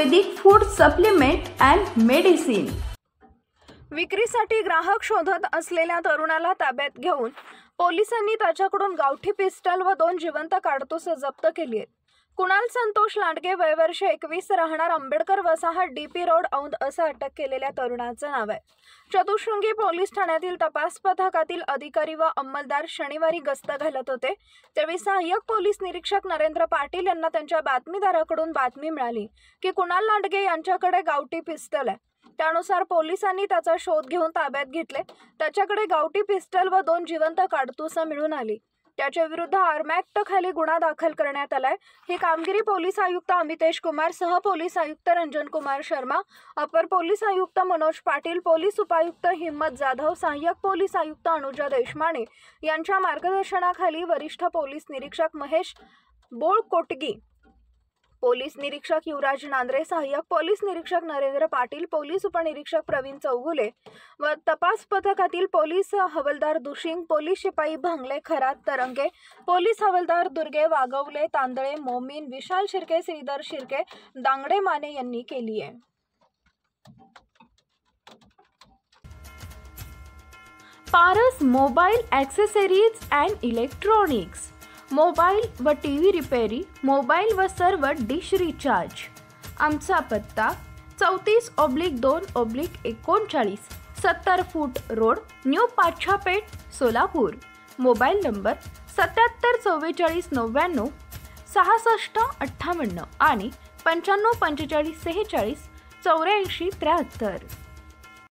Ayurvedic food supplement and medicine. विक्रीसाठी ग्राहक शोधत असलेल्या तरुणाला ताब्यात घेऊन पोलिसांनी त्याच्याकडून गावठी पिस्टल व 2 जिवंत काडतूस जप्त केली आहेत। कुणाल संतोष लांडगे वय वर्ष 21 राहणार आंबेडकर वसाहत डीपी रोड औंध असं अटक केलेल्या तरुणाचं नाव आहे। चतुशृंगी पोलीस ठाण्यातील तपास पथकातील अधिकारी व अंमलदार शनिवारी गस्त घालत होते, त्यावेळी सहाय्यक पोलीस निरीक्षक नरेंद्र पाटील यांना त्यांच्या बातमीदाराकडून बातमी मिळाली की कुणाल लांडगे यांच्याकडे गावठी पिस्टल आहे। त्यानुसार पोलिसांनी त्याचा शोध घेऊन ताब्यात घेतले। त्याच्याकडे गावठी पिस्टल व 2 जिवंत काडतूस मिळून आली। त्याच्या विरुद्ध आर्म ऍक्ट खाली गुन्हा दाखल करण्यात आलाय। ही कामगिरी पोलीस आयुक्त अमितेश कुमार, सह पोलीस आयुक्त रंजन कुमार शर्मा, अपर पोलीस आयुक्त मनोज पाटील, पोलीस उपायुक्त हिम्मत जाधव, सहाय्यक पोलीस आयुक्त अनुजा देशमाने यांच्या मार्गदर्शनाखाली वरिष्ठ पोलीस निरीक्षक महेश बोळकोटगी, पोलीस निरीक्षक युवराज नांद्रे, सहाय्यक पोलीस निरीक्षक नरेंद्र पाटील, पोलीस उपनिरीक्षक प्रवीण चौगुले व तपास पथकातील पोलीस हवालदार दुशिंग, पोलीस शिपाई भांगले, खरात तरंगे, पोलीस हवालदार दुर्गे, वागवले, तांदळे, मोमीन, विशाल शिर्के, श्रीधर शिर्के, दांगडे माने यांनी केली आहे। Paras mobile accessories and electronics, mobile व टीव्ही रिपेरी, मोबाईल व सर्व डिश रिचार्ज। आमचा पत्ता 34/2/39 70 फूट road, new Pachhapeth, Solapur. Mobile number 774499 6658 आणि 954546 8473।